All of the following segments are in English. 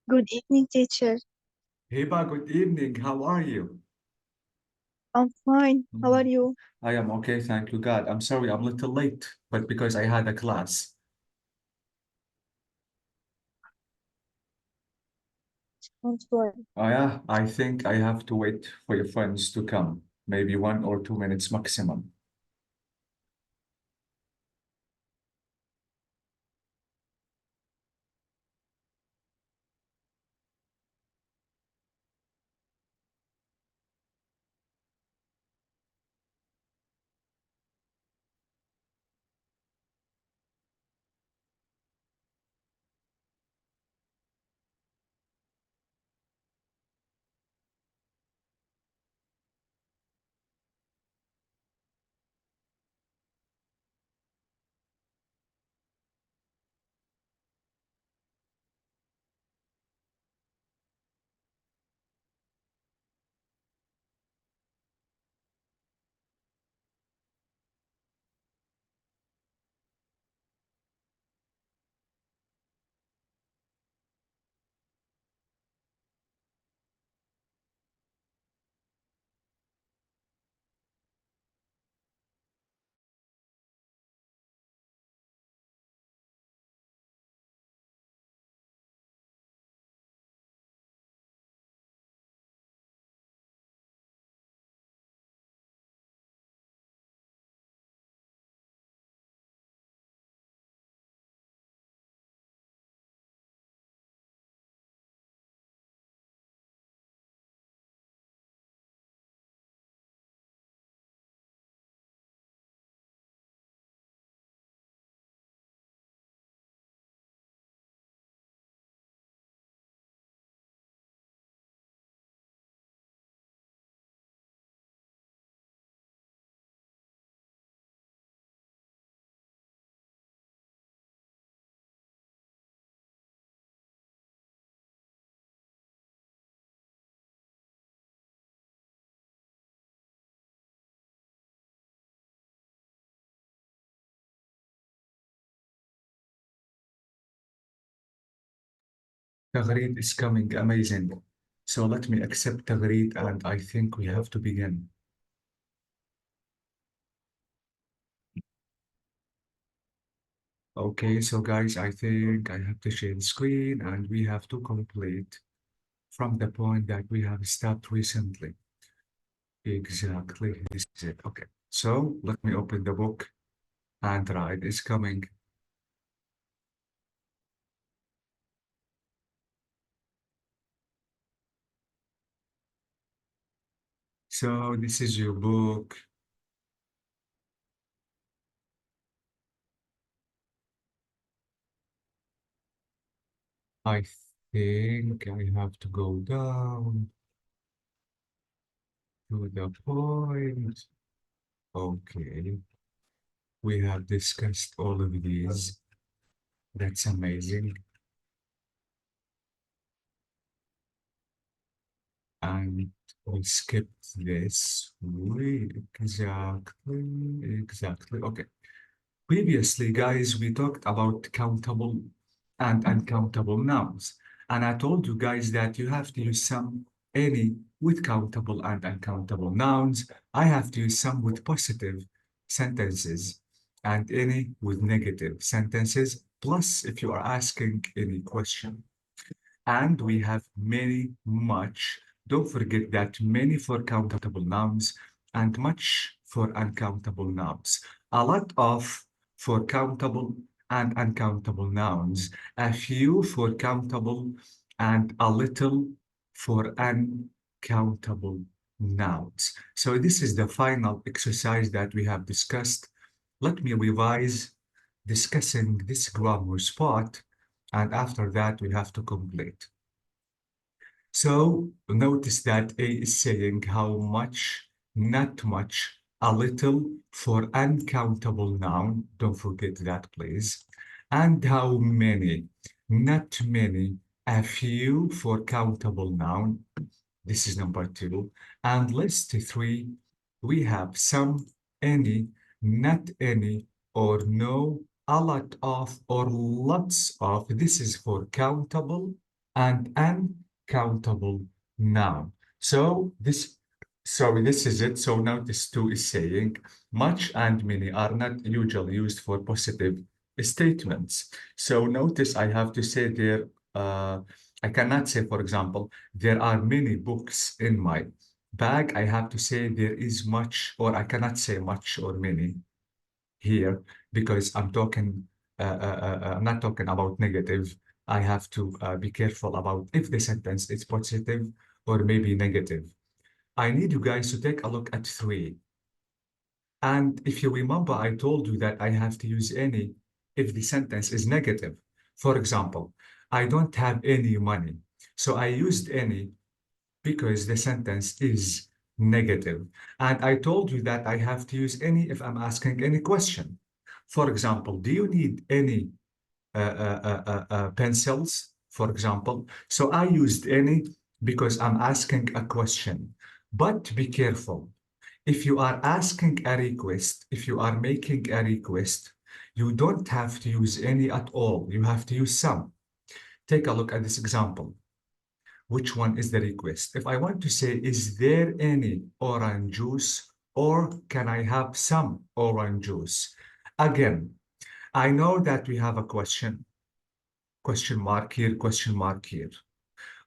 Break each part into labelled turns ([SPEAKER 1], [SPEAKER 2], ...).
[SPEAKER 1] Good evening, teacher.
[SPEAKER 2] Hiba, good evening. How are you?
[SPEAKER 1] I'm fine. How are
[SPEAKER 2] Mm.
[SPEAKER 1] you?
[SPEAKER 2] I am okay, thank you, God. I'm sorry I'm a little late, but because I had a class.
[SPEAKER 1] Don't worry.
[SPEAKER 2] Yeah, I think I have to wait for your friends to come, maybe 1 or 2 minutes maximum. Tagreed is coming, amazing. So let me accept Tagreed, and I think we have to begin. Okay, so guys, I think I have to share the screen, and we have to complete from the point that we have stopped recently. Exactly, this is it. Okay, so let me open the book. Android is coming. So this is your book. I think I have to go down to the point. Okay, we have discussed all of these. That's amazing. And we skipped this. We exactly. Okay. Previously, guys, we talked about countable and uncountable nouns. And I told you guys that you have to use some, any with countable and uncountable nouns. I have to use some with positive sentences and any with negative sentences, plus if you are asking any question. And we have many, much. Don't forget that many for countable nouns and much for uncountable nouns. A lot of for countable and uncountable nouns, a few for countable, and a little for uncountable nouns. So this is the final exercise that we have discussed. Let me revise discussing this grammar spot, and after that we have to complete. So notice that A is saying how much, not much, a little for uncountable noun. Don't forget that, please. And how many, not many, a few for countable noun. This is number two. And list three, we have some, any, not any, or no, a lot of, or lots of. This is for countable and uncountable noun. So this is it. So notice two is saying much and many are not usually used for positive statements. So notice I have to say there, I cannot say, for example, there are many books in my bag. I have to say there is much, or I cannot say much or many here because I'm not talking about negative. I have to be careful about if the sentence is positive or maybe negative. I need you guys to take a look at 3. And if you remember, I told you that I have to use any if the sentence is negative. For example, I don't have any money. So I used any because the sentence is negative. And I told you that I have to use any if I'm asking any question. For example, do you need any pencils, for example? So I used any because I'm asking a question. But be careful. If you are asking a request, if you are making a request, you don't have to use any at all. You have to use some. Take a look at this example. Which one is the request? If I want to say, is there any orange juice or can I have some orange juice? Again, I know that we have a question mark here, question mark here.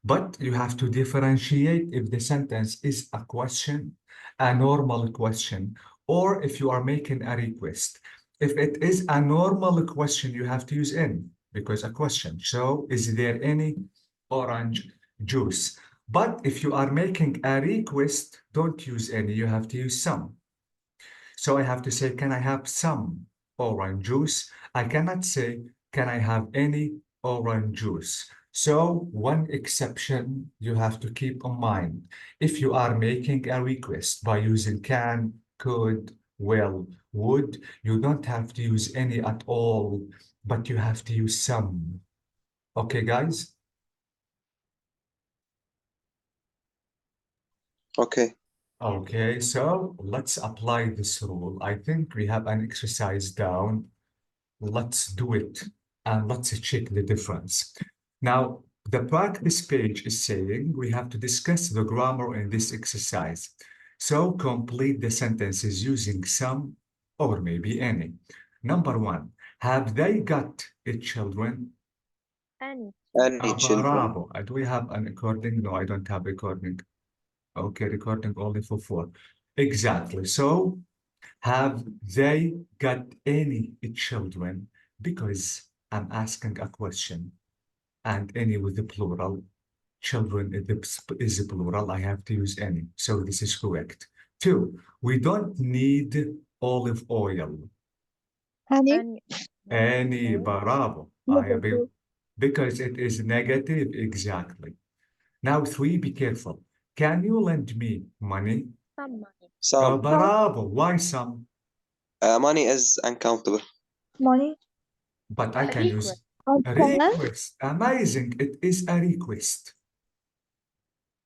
[SPEAKER 2] But you have to differentiate if the sentence is a question, a normal question, or if you are making a request. If it is a normal question, you have to use any because a question. So, is there any orange juice? But if you are making a request, don't use any, you have to use some. So I have to say, can I have some orange juice? I cannot say, can I have any orange juice? So one exception you have to keep in mind. If you are making a request by using can, could, will, would, you don't have to use any at all, but you have to use some. Okay, guys?
[SPEAKER 3] Okay.
[SPEAKER 2] Okay, so let's apply this rule. I think we have an exercise down. Let's do it and let's check the difference. Now, the practice page is saying we have to discuss the grammar in this exercise. So complete the sentences using some or maybe any. Number 1, have they got children?
[SPEAKER 1] Any.
[SPEAKER 3] Any children?
[SPEAKER 2] Bravo. Do we have an recording? No, I don't have recording. Okay, recording only for 4. Exactly. So have they got any children? Because I'm asking a question and any with the plural. Children is the plural. I have to use any. So this is correct. 2, we don't need olive oil.
[SPEAKER 1] Any.
[SPEAKER 2] Any, bravo.
[SPEAKER 1] Negative.
[SPEAKER 2] Because it is negative, exactly. Now 3, be careful. Can you lend me money?
[SPEAKER 1] Some money.
[SPEAKER 3] Some.
[SPEAKER 2] Bravo. Why some?
[SPEAKER 3] Money is uncountable.
[SPEAKER 1] Money.
[SPEAKER 2] But I can use a
[SPEAKER 1] Can.
[SPEAKER 2] request. Amazing. It is a request.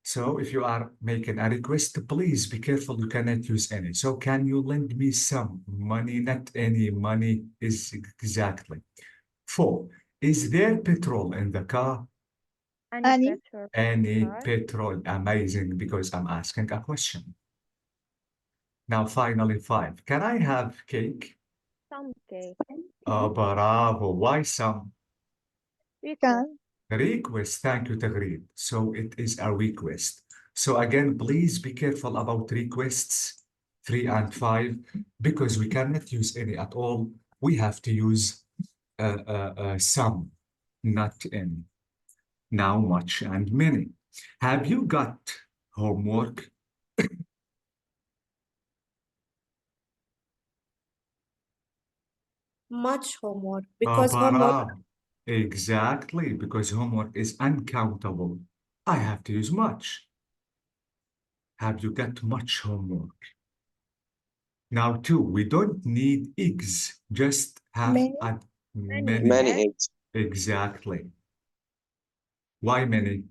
[SPEAKER 2] So if you are making a request, please be careful. You cannot use any. So can you lend me some money? Not any money is exactly. 4, is there petrol in the car?
[SPEAKER 1] Any.
[SPEAKER 2] Any petrol. Amazing, because I'm asking a question. Now, finally, 5, can I have cake?
[SPEAKER 1] Some cake.
[SPEAKER 2] Bravo. Why some?
[SPEAKER 1] Can.
[SPEAKER 2] Request. Thank you, Tagreed. So it is a request. So again, please be careful about requests 3 and 5 because we cannot use any at all. We have to use some, not any. Now, much and many. Have you got homework?
[SPEAKER 4] Much homework because homework
[SPEAKER 2] Bravo. Exactly, because homework is uncountable. I have to use much. Have you got much homework? Now, 2, we don't need eggs, just have
[SPEAKER 1] Many.
[SPEAKER 2] many.
[SPEAKER 3] Many eggs.
[SPEAKER 2] Exactly. Why many?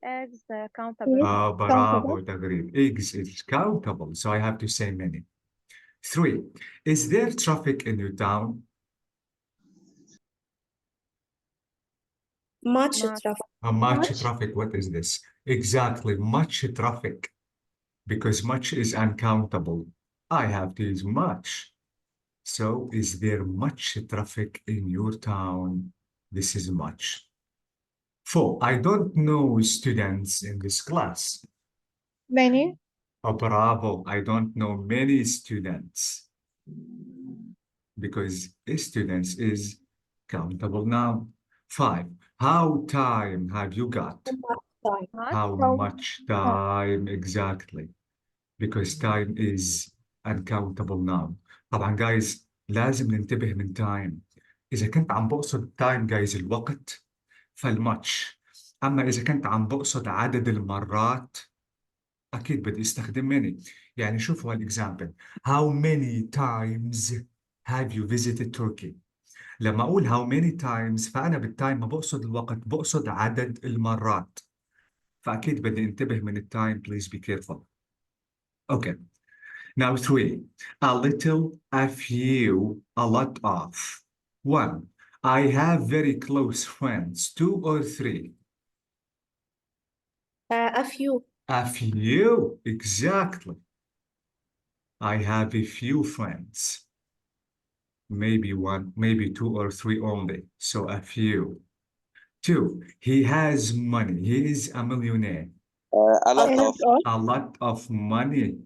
[SPEAKER 1] Eggs countable.
[SPEAKER 2] Bravo, Tagreed. Eggs is countable, so I have to say many. 3, is there traffic in your town?
[SPEAKER 4] much
[SPEAKER 1] Much.
[SPEAKER 4] traffic
[SPEAKER 2] Much
[SPEAKER 4] Much.
[SPEAKER 2] traffic. What is this? Exactly, much traffic. Because much is uncountable. I have to use much. So, is there much traffic in your town? This is much. 4. I don't know students in this class.
[SPEAKER 5] Many.
[SPEAKER 2] Oh, bravo. I don't know many students. Because students is countable noun. 5. How time have you got?
[SPEAKER 4] Much time.
[SPEAKER 1] Much.
[SPEAKER 2] How much time exactly? Because time is uncountable noun. طبعا guys لازم ننتبه من time. إذا كنت عم بقصد time guys الوقت فالماتش. أما إذا كنت عم بقصد عدد المرات أكيد بدي استخدم many. يعني شوفوا هالإكزامبل. How many times have you visited Turkey? لما أقول how many times فأنا بالتايم ما بقصد الوقت بقصد عدد المرات. فأكيد بدي انتبه من التايم. Please be careful. Okay. Now 3. A little, a few, a lot of. 1. I have very close friends. 2 or 3.
[SPEAKER 4] A few.
[SPEAKER 2] A few, exactly. I have a few friends. Maybe 1, maybe 2 or 3 only. So a few. 2. He has money. He is a millionaire.
[SPEAKER 3] A lot
[SPEAKER 4] A
[SPEAKER 3] of.
[SPEAKER 2] A lot of money.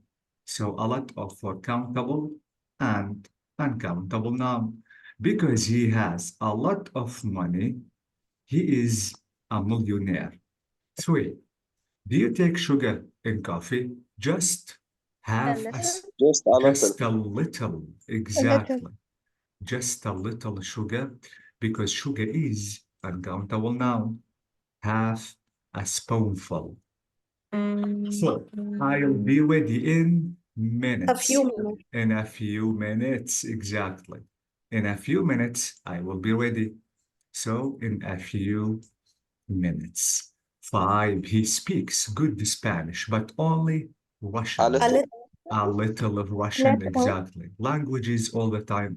[SPEAKER 2] So a lot of for countable and uncountable noun. Because he has a lot of money, he is a millionaire. 3. Do you take sugar in coffee? Just half a,
[SPEAKER 1] little.
[SPEAKER 3] Just a little.
[SPEAKER 2] just a little, exactly. Just a little sugar, because sugar is uncountable noun. Half a spoonful. So I'll be ready in minutes.
[SPEAKER 4] A few minutes.
[SPEAKER 2] In a few minutes, exactly. In a few minutes, I will be ready. So in a few minutes. 5. He speaks good Spanish, but only Russian.
[SPEAKER 3] A
[SPEAKER 4] A
[SPEAKER 3] little.
[SPEAKER 4] little.
[SPEAKER 2] A little of Russian,
[SPEAKER 5] Little.
[SPEAKER 2] exactly. Languages all the time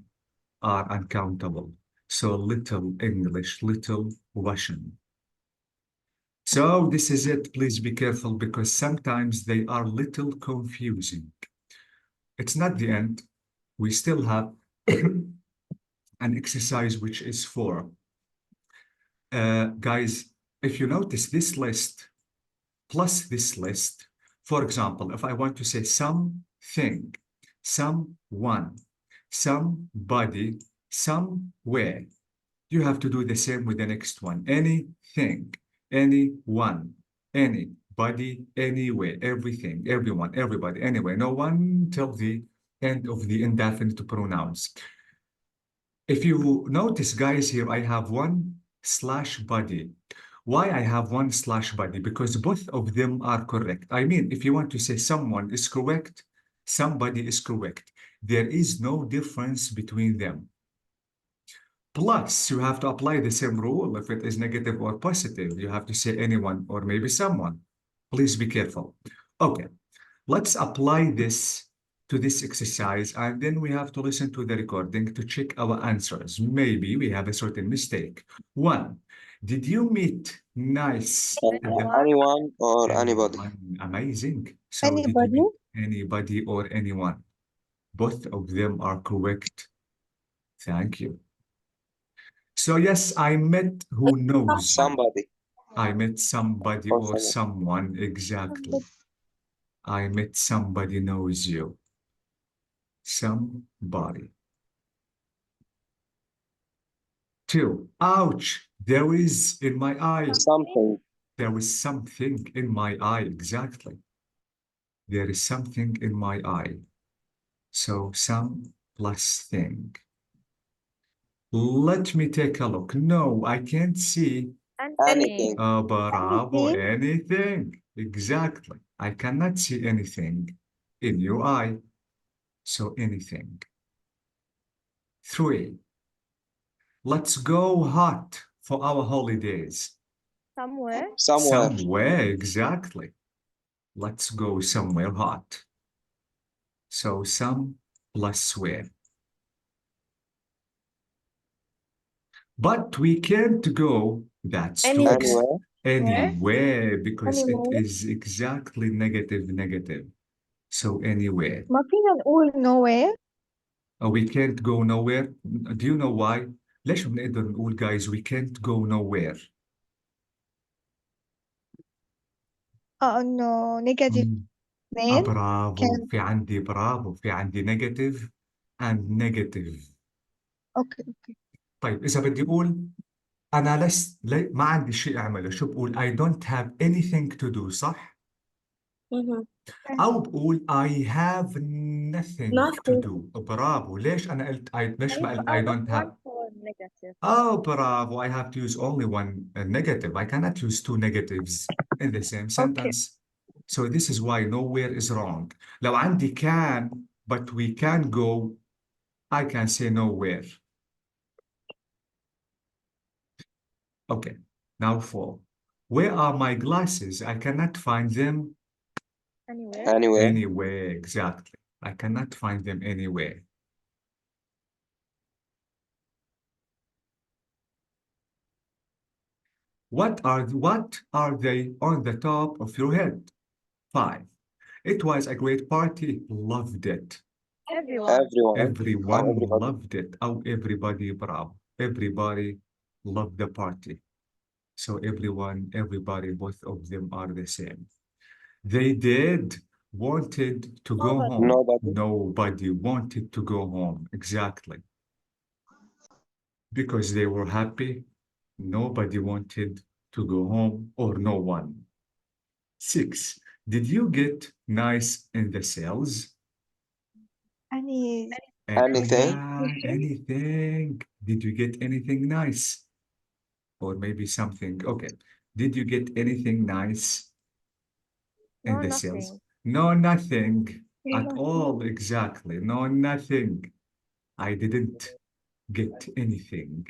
[SPEAKER 2] are uncountable. So little English, little Russian. So this is it. Please be careful because sometimes they are little confusing. It's not the end. We still have an exercise which is 4. Guys, if you notice this list plus this list, for example, if I want to say something, someone, somebody, somewhere, you have to do the same with the next one. Anything, anyone, anybody, anywhere, everything, everyone, everybody, anywhere, no one till the end of the indefinite pronouns. If you notice, guys, here I have 1/body. Why I have 1/body? Because both of them are correct. I mean, if you want to say someone is correct, somebody is correct. There is no difference between them. Plus, you have to apply the same rule if it is negative or positive. You have to say anyone or maybe someone. Please be careful. Okay, let's apply this to this exercise, and then we have to listen to the recording to check our answers. Maybe we have a certain mistake. 1. Did you meet nice?
[SPEAKER 3] Anyone or anybody.
[SPEAKER 2] Anyone. Amazing. So did you
[SPEAKER 5] Anybody.
[SPEAKER 2] meet anybody or anyone? Both of them are correct. Thank you. So yes, I met who knows you.
[SPEAKER 3] Somebody.
[SPEAKER 2] I met somebody
[SPEAKER 3] Or
[SPEAKER 2] or
[SPEAKER 3] someone.
[SPEAKER 2] someone, exactly. I met somebody knows you. Somebody. 2. Ouch, there is in my eye.
[SPEAKER 3] Something.
[SPEAKER 2] There is something in my eye, exactly. There is something in my eye. So some plus thing. Let me take a look. No, I can't see.
[SPEAKER 3] Anything.
[SPEAKER 2] Bravo,
[SPEAKER 5] Anything.
[SPEAKER 2] anything. Exactly. I cannot see anything in your eye. So anything. 3. Let's go hot for our holidays.
[SPEAKER 1] Somewhere.
[SPEAKER 3] Somewhere.
[SPEAKER 2] Somewhere, exactly. Let's go somewhere hot. So some plus where. But we can't go, that's too
[SPEAKER 4] Anywhere.
[SPEAKER 3] Anywhere.
[SPEAKER 2] Anywhere, because it
[SPEAKER 5] Anywhere.
[SPEAKER 2] is exactly negative, negative. So anywhere.
[SPEAKER 5] ما فينا نقول nowhere.
[SPEAKER 2] We can't go nowhere. Do you know why? ليش بنقدر نقول guys we can't go nowhere?
[SPEAKER 5] إنه negative اثنين
[SPEAKER 2] برافو
[SPEAKER 5] كان.
[SPEAKER 2] في عندي negative and negative.
[SPEAKER 5] أوكي.
[SPEAKER 2] طيب إذا بدي أقول أنا ما عندي شيء أعمله، شو بقول؟ I don't have anything to do، صح؟ أو بقول I have nothing to
[SPEAKER 4] Nothing.
[SPEAKER 2] do. برافو. ليش أنا قلت ليش ما قلت I
[SPEAKER 1] أو
[SPEAKER 2] don't have؟
[SPEAKER 1] one for negative.
[SPEAKER 2] برافو. I have to use only one negative. I cannot use two negatives in the same sentence. So this is why nowhere is wrong. لو عندي can but we can go, I can say nowhere. Okay. Now 4. Where are my glasses? I cannot find them
[SPEAKER 3] Anywhere.
[SPEAKER 2] anywhere. Exactly. I cannot find them anywhere. What are they on the top of your head? 5. It was a great party. Loved it.
[SPEAKER 1] Everyone.
[SPEAKER 2] Everyone
[SPEAKER 3] Everybody.
[SPEAKER 2] loved it. Oh, everybody, bravo. Everybody loved the party. So everyone, everybody, both of them are the same. They wanted to go home. Nobody wanted to go home. Exactly. Because they were happy. Nobody wanted to go home, or no one. 6. Did you get nice in the sales?
[SPEAKER 5] Anything.
[SPEAKER 2] Anything. Did you get anything nice? Or maybe something. Okay. Did you get anything nice in the sales? No, nothing at all. Exactly. No, nothing. I didn't get anything.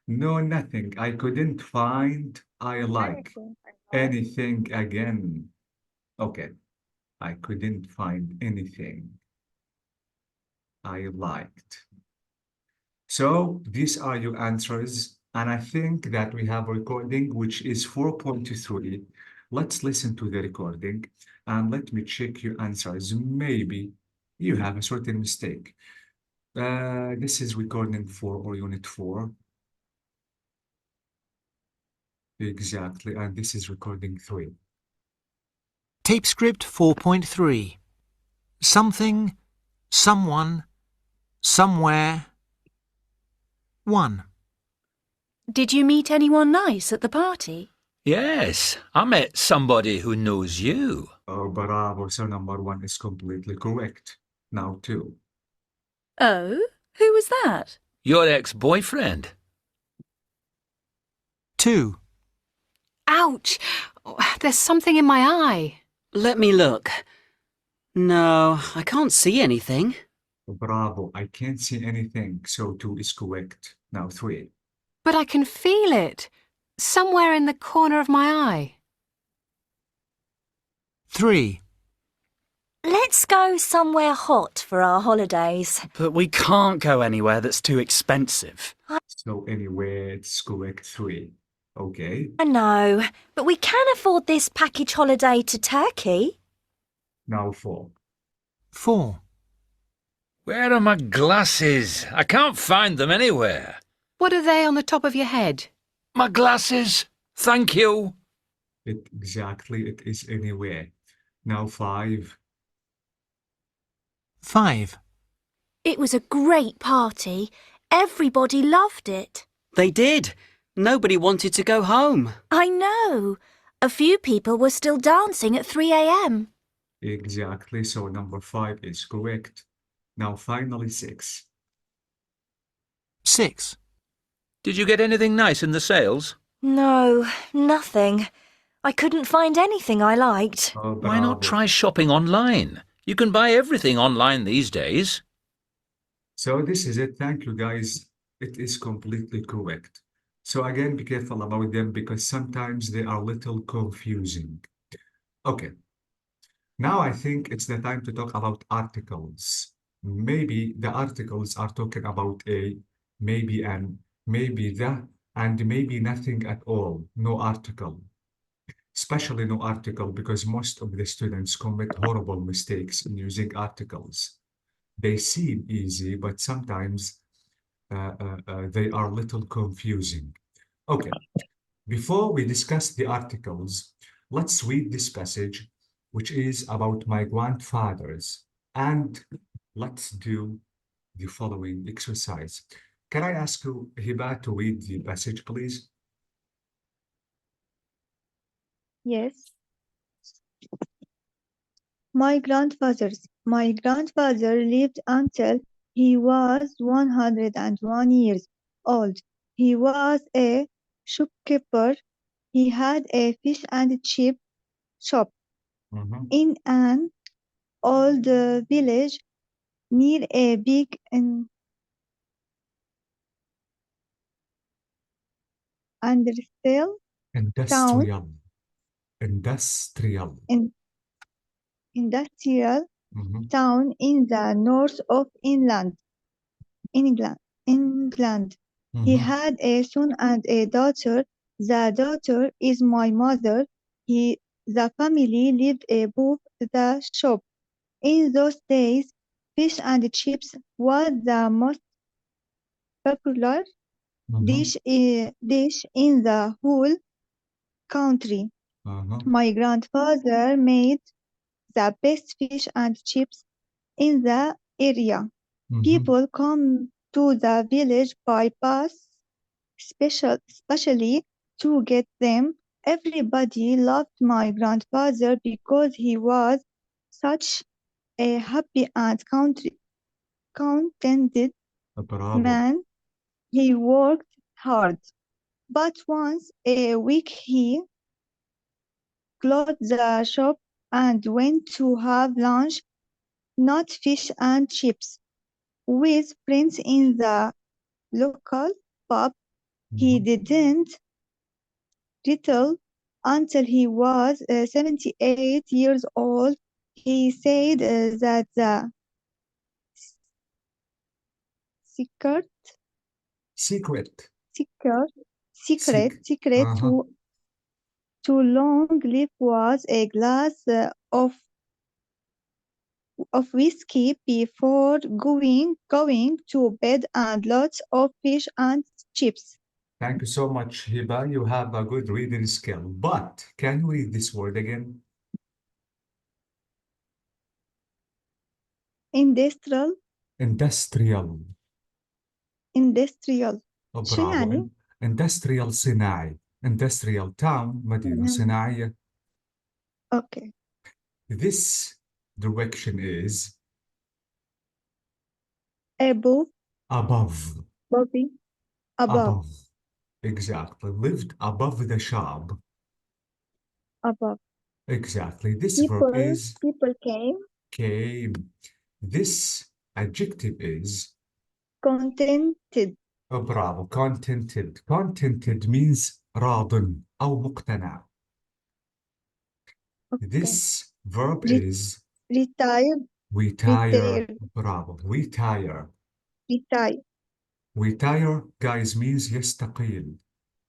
[SPEAKER 2] No, nothing. I couldn't find I like anything again. Okay. I couldn't find anything I liked. So these are your answers. And I think that we have a recording which is 4.3. Let's listen to the recording and let me check your answers. Maybe you have a certain mistake. This is recording 4 or unit 4. Exactly. And this is recording 3.
[SPEAKER 6] Tape script 4.3. Something, someone, somewhere. 1.
[SPEAKER 7] Did you meet anyone nice at the party?
[SPEAKER 8] Yes, I met somebody who knows you.
[SPEAKER 2] Oh, bravo. So number 1 is completely correct. Now 2.
[SPEAKER 7] Oh, who was that?
[SPEAKER 8] Your ex-boyfriend.
[SPEAKER 6] 2.
[SPEAKER 9] Ouch! There's something in my eye.
[SPEAKER 10] Let me look. No, I can't see anything.
[SPEAKER 2] Bravo. I can't see anything. So 2 is correct. Now 3.
[SPEAKER 9] But I can feel it. Somewhere in the corner of my eye.
[SPEAKER 6] 3.
[SPEAKER 11] Let's go somewhere hot for our holidays.
[SPEAKER 10] But we can't go anywhere that's too expensive.
[SPEAKER 2] So anyway, it's correct 3. Okay.
[SPEAKER 11] I know, but we can afford this package holiday to Turkey.
[SPEAKER 2] Now 4.
[SPEAKER 6] 4.
[SPEAKER 8] Where are my glasses? I can't find them anywhere.
[SPEAKER 9] What are they on the top of your head?
[SPEAKER 8] My glasses. Thank you.
[SPEAKER 2] It is anywhere. Now 5.
[SPEAKER 6] 5.
[SPEAKER 11] It was a great party. Everybody loved it.
[SPEAKER 10] They did. Nobody wanted to go home.
[SPEAKER 11] I know. A few people were still dancing at 3 a.m.
[SPEAKER 2] Exactly. So number 5 is correct. Now finally 6.
[SPEAKER 6] 6.
[SPEAKER 8] Did you get anything nice in the sales?
[SPEAKER 11] No, nothing. I couldn't find anything I liked.
[SPEAKER 2] Oh,
[SPEAKER 8] Why not
[SPEAKER 2] bravo.
[SPEAKER 8] try shopping online? You can buy everything online these days.
[SPEAKER 2] So this is it. Thank you, guys. It is completely correct. So again, be careful about them because sometimes they are a little confusing. Okay. Now I think it's the time to talk about articles. Maybe the articles are talking about a, maybe an, maybe the, and maybe nothing at all. No article. especially no article, because most of the students commit horrible mistakes in using articles. They seem easy, but sometimes they are a little confusing. Okay, before we discuss the articles, let's read this passage, which is about my grandfathers, and let's do the following exercise. Can I ask you, Hiba, to read the passage, please?
[SPEAKER 5] Yes. My grandfather lived until he was 101 years old. He was a shopkeeper. He had a fish and chip shop in an old village near a big industrial
[SPEAKER 2] Industrial.
[SPEAKER 5] town in the north of England. He had a son and a daughter. The daughter is my mother. The family lived above the shop. In those days, fish and chips was the most popular dish in the whole country. My grandfather made the best fish and chips in the area. People come to the village by bus, especially to get them. Everybody loved my grandfather because he was such a happy and contented man. He worked hard, but once a week he closed the shop and went to have lunch, not fish and chips, with friends in the local pub. He didn't retire until he was 78 years old. He said that the secret to long life was a glass of whiskey before going to bed and lots of fish and chips.
[SPEAKER 2] Thank you so much, Hiba. You have a good reading skill. But can you read this word again?
[SPEAKER 5] Industrial. شو يعني؟
[SPEAKER 2] Industrial صناعي. Industrial town, مدينة صناعية.
[SPEAKER 5] Okay.
[SPEAKER 2] This direction is
[SPEAKER 5] above.
[SPEAKER 2] Exactly. Lived above the shop.
[SPEAKER 5] Above.
[SPEAKER 2] Exactly. This verb is
[SPEAKER 5] people
[SPEAKER 2] came. This adjective is
[SPEAKER 5] contented.
[SPEAKER 2] bravo. Contented. Contented means راض أو مقتنع.
[SPEAKER 5] Okay.
[SPEAKER 2] This verb is
[SPEAKER 5] retire.
[SPEAKER 2] Bravo. Retire. Guys, means يستقيل.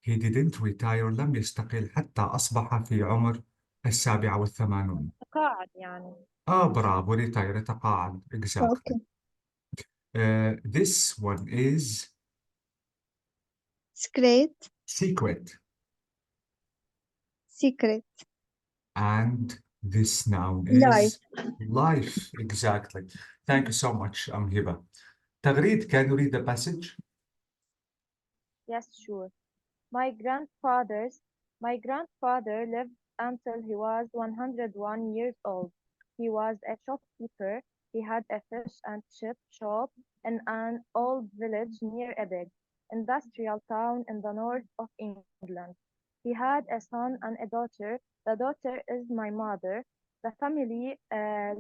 [SPEAKER 2] He didn't retire. لم يستقيل حتى أصبح في عمر 87.
[SPEAKER 1] تقاعد يعني.
[SPEAKER 2] برافو. retire. تقاعد. Exactly.
[SPEAKER 5] Okay.
[SPEAKER 2] This one is
[SPEAKER 5] secret. And
[SPEAKER 2] this noun is life. Exactly. Thank you so much, Hiba. Tagreed, can you read the passage?
[SPEAKER 1] Yes, sure. My grandfather lived until he was 101 years old. He was a shopkeeper. He had a fish and chip shop in an old village near a big industrial town in the north of England. He had a son and a daughter. The daughter is my mother. The family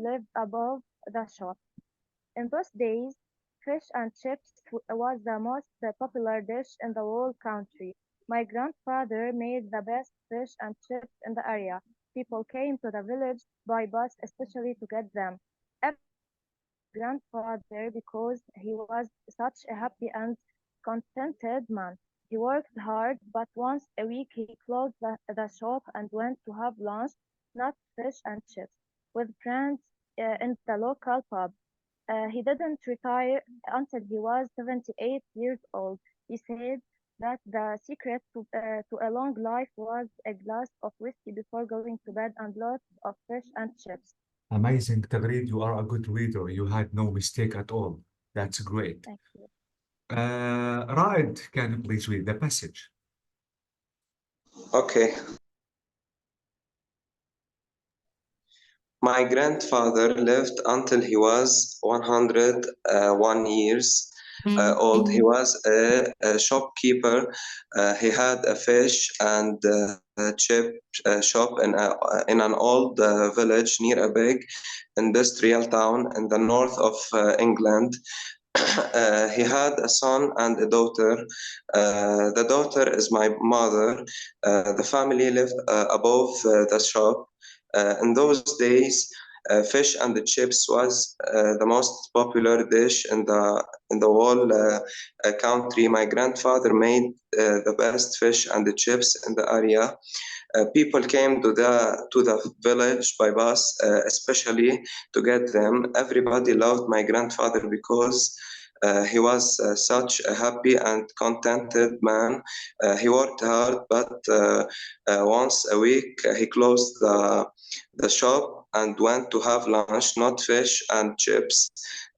[SPEAKER 1] lived above the shop. In those days, fish and chips was the most popular dish in the whole country. My grandfather made the best fish and chips in the area. People came to the village by bus especially to get them. Grandfather because he was such a happy and contented man. He worked hard, but once a week he closed the shop and went to have lunch, not fish and chips, with friends in the local pub. He didn't retire until he was 78 years old. He said that the secret to a long life was a glass of whiskey before going to bed and lots of fish and chips.
[SPEAKER 2] Amazing, Tagreed. You are a good reader. You had no mistake at all. That's great.
[SPEAKER 1] Thank you.
[SPEAKER 2] Raed, can you please read the passage?
[SPEAKER 3] Okay. My grandfather lived until he was 101 years old. He was a shopkeeper. He had a fish and a chip shop in an old village near a big industrial town in the north of England. He had a son and a daughter. The daughter is my mother. The family lived above the shop. In those days, fish and the chips was the most popular dish in the whole country. My grandfather made the best fish and the chips in the area. People came to the village by bus, especially to get them. Everybody loved my grandfather because he was such a happy and contented man. He worked hard, but once a week he closed the shop and went to have lunch, not fish and chips,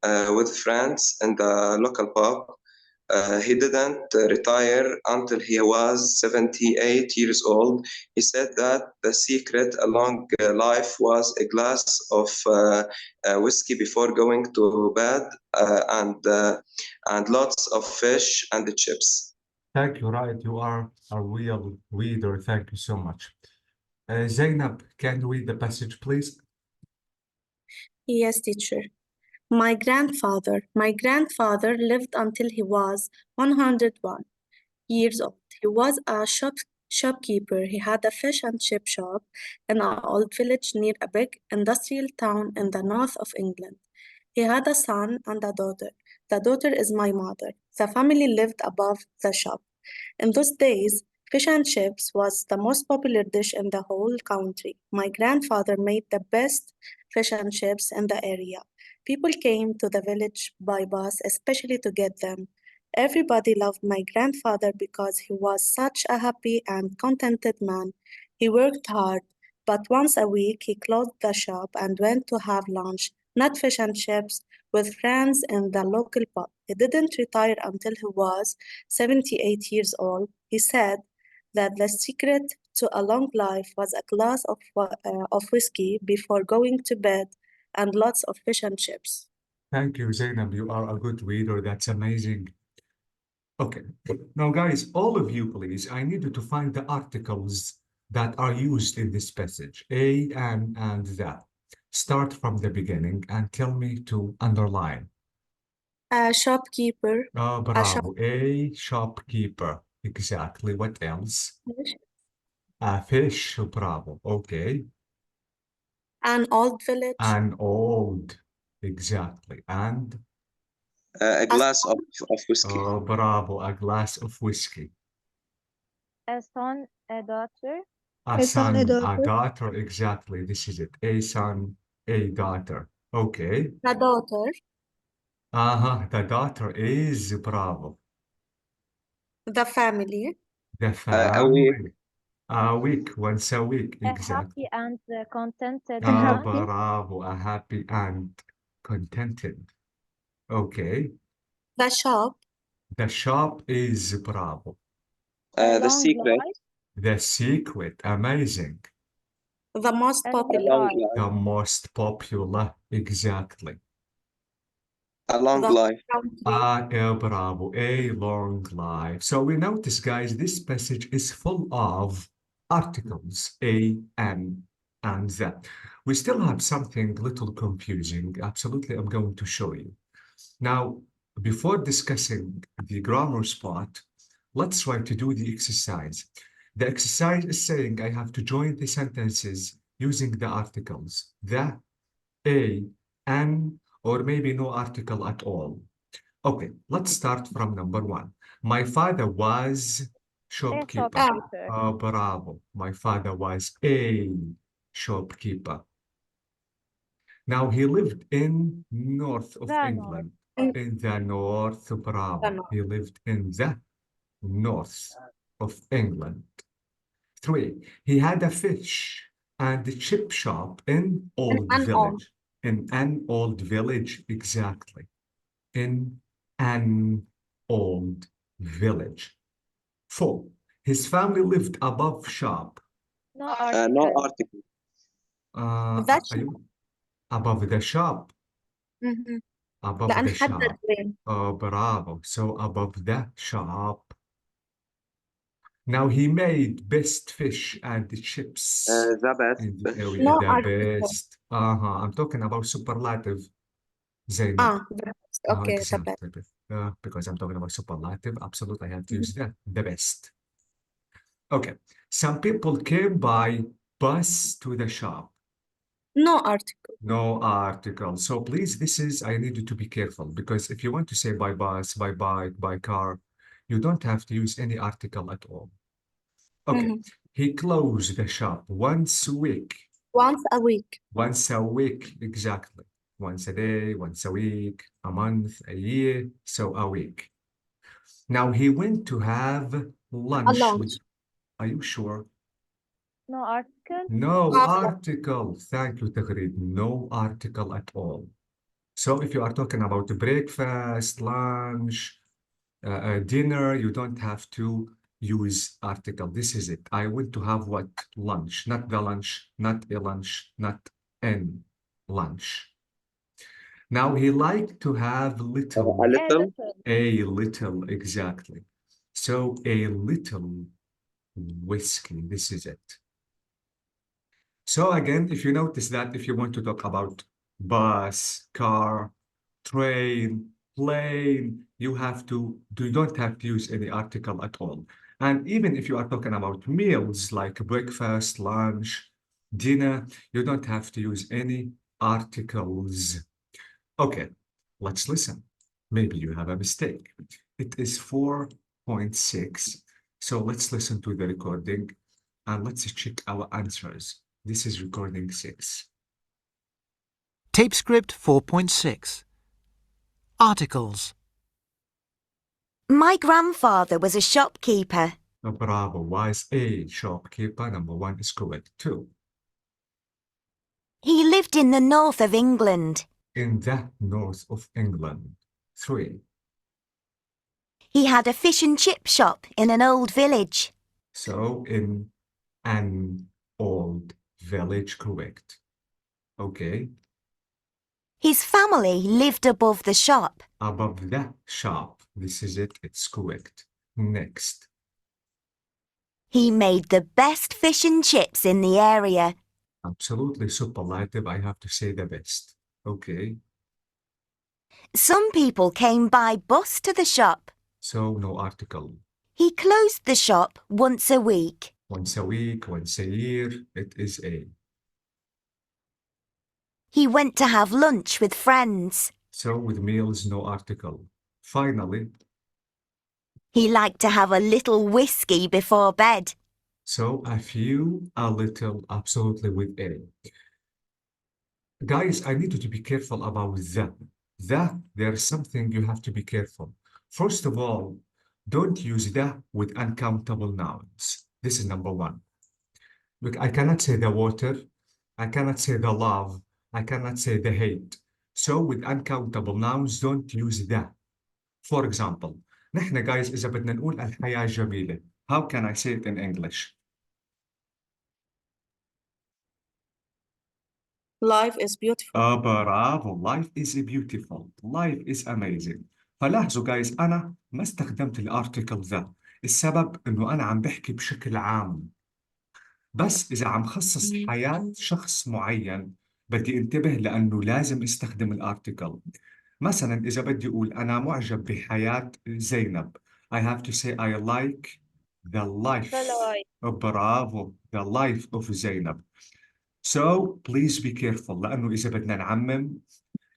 [SPEAKER 3] with friends in the local pub. He didn't retire until he was 78 years old. He said that the secret a long life was a glass of whiskey before going to bed and lots of fish and the chips.
[SPEAKER 2] Thank you, Raed. You are a real reader. Thank you so much. Zainab, can you read the passage, please?
[SPEAKER 4] Yes, teacher. My grandfather lived until he was 101 years old. He was a shopkeeper. He had a fish and chip shop in an old village near a big industrial town in the north of England. He had a son and a daughter. The daughter is my mother. The family lived above the shop. In those days, fish and chips was the most popular dish in the whole country. My grandfather made the best fish and chips in the area. People came to the village by bus, especially to get them. Everybody loved my grandfather because he was such a happy and contented man. He worked hard, but once a week he closed the shop and went to have lunch, not fish and chips, with friends in the local pub. He didn't retire until he was 78 years old. He said that the secret to a long life was a glass of whiskey before going to bed and lots of fish and chips.
[SPEAKER 2] Thank you, Zainab. You are a good reader. That's amazing. Okay. Now, guys, all of you, please, I need you to find the articles that are used in this passage, a, and that. Start from the beginning and tell me to underline.
[SPEAKER 4] A shopkeeper,
[SPEAKER 2] Oh,
[SPEAKER 4] a shop
[SPEAKER 2] bravo. A shopkeeper. Exactly. What else?
[SPEAKER 4] fish,
[SPEAKER 2] A fish. Bravo. Okay.
[SPEAKER 4] an old village,
[SPEAKER 2] An old. Exactly. And
[SPEAKER 3] A glass of whiskey.
[SPEAKER 2] oh, bravo. A glass of whiskey.
[SPEAKER 1] A son, a daughter,
[SPEAKER 2] A
[SPEAKER 5] A son, a
[SPEAKER 2] son, a
[SPEAKER 5] daughter.
[SPEAKER 2] daughter. Exactly. This is it. A son, a daughter. Okay.
[SPEAKER 4] the daughter,
[SPEAKER 2] The daughter is bravo.
[SPEAKER 4] the family,
[SPEAKER 2] The
[SPEAKER 3] A week.
[SPEAKER 2] family. A week, once a week.
[SPEAKER 1] a
[SPEAKER 2] Exactly.
[SPEAKER 1] happy and contented
[SPEAKER 5] happy.
[SPEAKER 1] man,
[SPEAKER 2] Bravo. A happy and contented. Okay.
[SPEAKER 4] the shop,
[SPEAKER 2] The shop is bravo.
[SPEAKER 1] a
[SPEAKER 3] The
[SPEAKER 1] long
[SPEAKER 3] secret.
[SPEAKER 1] life,
[SPEAKER 2] The secret. Amazing.
[SPEAKER 4] the most
[SPEAKER 1] a long
[SPEAKER 4] popular,
[SPEAKER 3] Long
[SPEAKER 1] life,
[SPEAKER 3] life.
[SPEAKER 2] The most popular. Exactly.
[SPEAKER 3] A long
[SPEAKER 4] the
[SPEAKER 3] life.
[SPEAKER 4] country,
[SPEAKER 2] Bravo, a long life. So we notice, guys, this passage is full of articles, a, and that. We still have something little confusing. Absolutely, I'm going to show you. Now, before discussing the grammar part, let's try to do the exercise. The exercise is saying I have to join the sentences using the articles, the, a, an, or maybe no article at all. Okay, let's start from number one. My father was shopkeeper.
[SPEAKER 1] shopkeeper.
[SPEAKER 2] Bravo. My father was a shopkeeper. Now he lived in north of
[SPEAKER 1] The
[SPEAKER 2] England.
[SPEAKER 4] north.
[SPEAKER 2] In the north, bravo.
[SPEAKER 4] north.
[SPEAKER 2] He lived in the north of England. 3. He had a fish and a chip shop in Old
[SPEAKER 4] an
[SPEAKER 2] Village. In an old village, exactly. In an old village. 4. His family lived above shop.
[SPEAKER 1] No
[SPEAKER 3] No
[SPEAKER 1] article.
[SPEAKER 3] article.
[SPEAKER 4] That
[SPEAKER 2] أيوة. Above the shop.
[SPEAKER 4] Mhm.
[SPEAKER 2] Above
[SPEAKER 4] لأن
[SPEAKER 2] the shop.
[SPEAKER 4] حدد وين.
[SPEAKER 2] Oh, bravo. So above the shop. Now he made best fish and chips
[SPEAKER 3] The best
[SPEAKER 2] in the
[SPEAKER 3] fish.
[SPEAKER 2] area.
[SPEAKER 4] No
[SPEAKER 2] The
[SPEAKER 4] article.
[SPEAKER 2] best. I'm talking about superlative. Zainab.
[SPEAKER 4] the best. Okay, the best.
[SPEAKER 2] Exactly. Because I'm talking about superlative. Absolutely, I have to use that. The best. Okay. Some people came by bus to the shop.
[SPEAKER 4] No article.
[SPEAKER 2] No article. So please, I need you to be careful because if you want to say by bus, by bike, by car, you don't have to use any article at all. Okay. He closed the shop once a week.
[SPEAKER 4] Once a week.
[SPEAKER 2] Once a week, exactly. Once a day, once a week, a month, a year, so a week. Now he went to have lunch
[SPEAKER 4] lunch.
[SPEAKER 2] with, are you sure?
[SPEAKER 1] No article.
[SPEAKER 2] No article. Thank you, Tagreed. No article at all. So if you are talking about breakfast, lunch, dinner, you don't have to use article. This is it. I went to have what? Lunch, not the lunch, not a lunch, not an lunch. Now he liked to have little.
[SPEAKER 3] A little.
[SPEAKER 2] A little, exactly. So a little whiskey, this is it. So again, if you notice that if you want to talk about bus, car, train, plane, you don't have to use any article at all. And even if you are talking about meals like breakfast, lunch, dinner, you don't have to use any articles. Okay, let's listen. Maybe you have a mistake. It is 4.6. So let's listen to the recording and let's check our answers. This is recording 6.
[SPEAKER 6] Tape script 4.6. Articles.
[SPEAKER 11] My grandfather was a shopkeeper.
[SPEAKER 2] Bravo. Was a shopkeeper. Number 1 is correct. 2.
[SPEAKER 11] He lived in the north of England.
[SPEAKER 2] In the north of England. 3.
[SPEAKER 11] He had a fish and chip shop in an old village.
[SPEAKER 2] So in an old village, correct. Okay.
[SPEAKER 11] His family lived above the shop.
[SPEAKER 2] Above the shop. This is it. It's correct. Next.
[SPEAKER 11] He made the best fish and chips in the area.
[SPEAKER 2] Absolutely superlative. I have to say the best. Okay.
[SPEAKER 11] Some people came by bus to the shop.
[SPEAKER 2] So no article.
[SPEAKER 11] He closed the shop once a week.
[SPEAKER 2] Once a week, once a year, it is a.
[SPEAKER 11] He went to have lunch with friends.
[SPEAKER 2] So with meals, no article. Finally.
[SPEAKER 11] He liked to have a little whiskey before bed.
[SPEAKER 2] So a few, a little, absolutely with a. Guys, I need you to be careful about that. There's something you have to be careful. First of all, don't use the with uncountable nouns. This is number 1. Look, I cannot say the water. I cannot say the love. I cannot say the hate. So with uncountable nouns, don't use the. For example, نحن guys إذا بدنا نقول الحياة جميلة. How can I say it in English?
[SPEAKER 4] Life is beautiful.
[SPEAKER 2] برافو. Life is beautiful. Life is amazing. فلاحظوا guys أنا ما استخدمت الارتكل ذا. السبب إنه أنا عم بحكي بشكل عام. بس إذا عم خصص حياة شخص معين بدي انتبه لأنه لازم استخدم الارتكل. مثلا إذا بدي أقول أنا معجب بحياة زينب. I have to say I like the life. برافو. The life of زينب. So please be careful لأنه إذا بدنا نعمم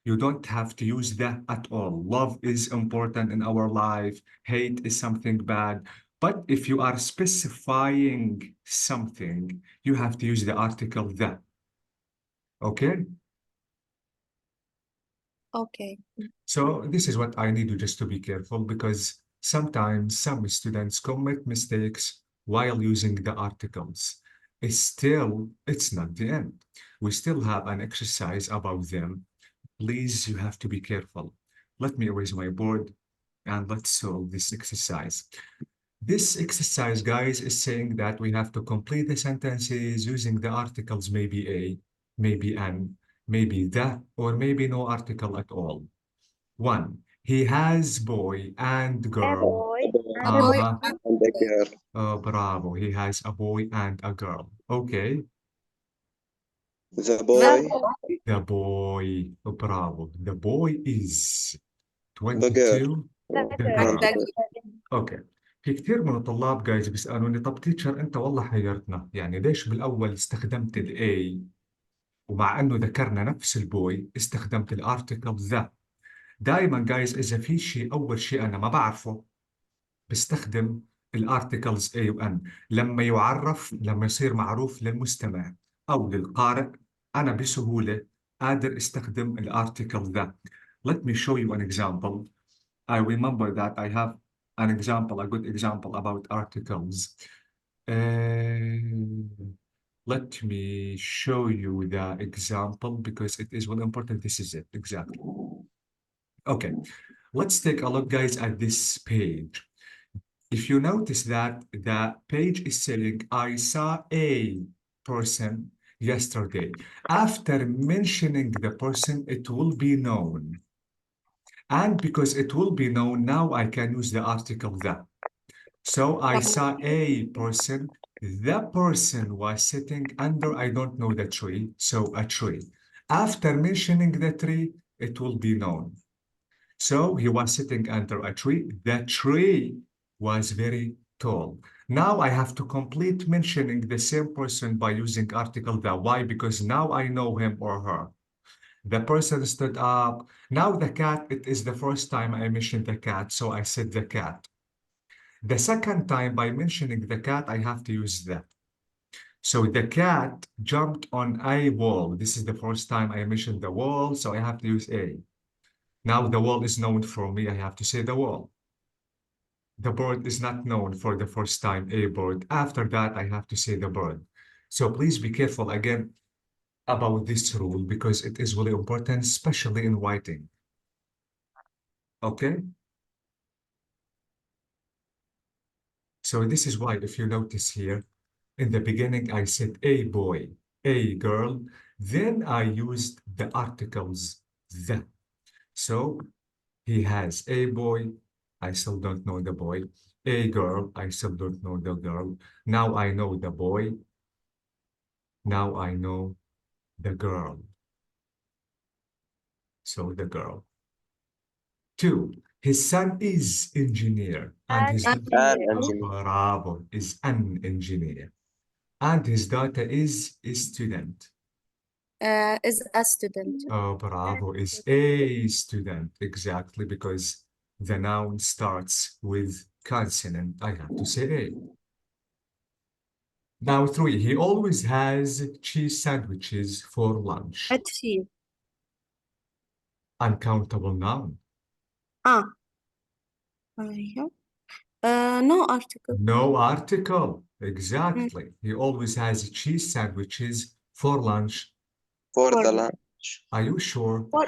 [SPEAKER 2] You don't have to use that at all. Love is important in our life. Hate is something bad. But if you are specifying something, you have to use the article the. Okay?
[SPEAKER 4] Okay.
[SPEAKER 2] So this is what I need you just to be careful, because sometimes some students commit mistakes while using the articles. It's not the end. We still have an exercise about them. Please, you have to be careful. Let me erase my board and let's solve this exercise. This exercise, guys, is saying that we have to complete the sentences using the articles, maybe a, maybe an, maybe the, or maybe no article at all. 1. He has boy and
[SPEAKER 1] A
[SPEAKER 2] girl.
[SPEAKER 1] boy
[SPEAKER 3] A
[SPEAKER 1] and a
[SPEAKER 3] boy
[SPEAKER 2] Uh-huh.
[SPEAKER 3] and a girl.
[SPEAKER 2] Bravo. He has a boy and a girl. Okay.
[SPEAKER 3] The
[SPEAKER 1] the
[SPEAKER 3] boy,
[SPEAKER 1] boy,
[SPEAKER 2] The boy. Bravo. The boy is
[SPEAKER 3] the girl.
[SPEAKER 2] 22.
[SPEAKER 1] the
[SPEAKER 2] The
[SPEAKER 1] girl.
[SPEAKER 2] girl. اوكي. في كثير من الطلاب جايز بيسألوني طب تيتشر انت والله حيرتنا، يعني ليش بالاول استخدمت الاي ومع انه ذكرنا نفس البوي استخدمت الارتكل ذا. دائما جايز اذا في شيء اول شيء انا ما بعرفه بستخدم الارتكلز A و N لما يصير معروف للمستمع او للقارئ، انا بسهولة قادر استخدم الارتكل ذا. Let me show you an example. I remember that I have an example, a good example about articles. Let me show you the example because it is well important. This is it, exactly. Okay, let's take a look, guys, at this page. If you notice that the page is saying, I saw a person yesterday. After mentioning the person, it will be known. And because it will be known, now I can use the article the. So I saw a person. The person was sitting under, I don't know the tree, so a tree. After mentioning the tree, it will be known. So he was sitting under a tree. The tree was very tall. Now I have to complete mentioning the same person by using article the. Why? Because now I know him or her. The person stood up. Now the cat, it is the first time I mentioned the cat, so I said the cat. The second time by mentioning the cat, I have to use that. So the cat jumped on a wall. This is the first time I mentioned the wall, so I have to use a. Now the wall is known for me, I have to say the wall. The bird is not known for the first time, a bird. After that, I have to say the bird. So please be careful again about this rule because it is really important, especially in writing. Okay? So this is why, if you notice here, in the beginning, I said a boy, a girl, then I used the articles the. So he has a boy, I still don't know the boy. A girl, I still don't know the girl. Now I know the boy. Now I know the girl. So the girl. 2. His son is engineer. And his
[SPEAKER 3] An engineer.
[SPEAKER 2] Bravo, is an engineer. And his daughter is a student.
[SPEAKER 4] Is a student.
[SPEAKER 2] Bravo, is a student. Exactly, because the noun starts with consonant. I have to say a. Now 3. He always has cheese sandwiches for lunch.
[SPEAKER 4] Achieve.
[SPEAKER 2] Uncountable noun.
[SPEAKER 4] أيوه. No article.
[SPEAKER 2] No article. Exactly. He always has cheese sandwiches for lunch.
[SPEAKER 3] For
[SPEAKER 4] For-
[SPEAKER 3] the lunch.
[SPEAKER 2] Are you sure?
[SPEAKER 4] For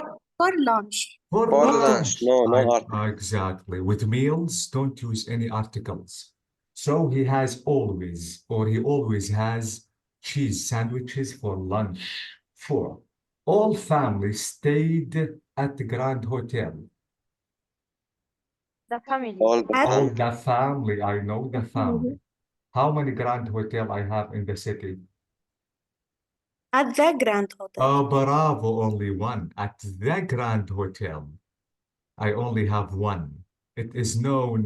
[SPEAKER 4] lunch.
[SPEAKER 2] For
[SPEAKER 3] For
[SPEAKER 2] lunch.
[SPEAKER 3] lunch. No article.
[SPEAKER 2] Exactly. With meals, don't use any articles. So he has always, or he always has cheese sandwiches for lunch. 4. All families stayed at the Grand Hotel.
[SPEAKER 1] the family.
[SPEAKER 3] All the
[SPEAKER 4] At-
[SPEAKER 2] All
[SPEAKER 3] family.
[SPEAKER 2] the family, I know the family. How many Grand Hotel I have in the city?
[SPEAKER 4] At the Grand Hotel.
[SPEAKER 2] Bravo, only one. At the Grand Hotel, I only have one. It is known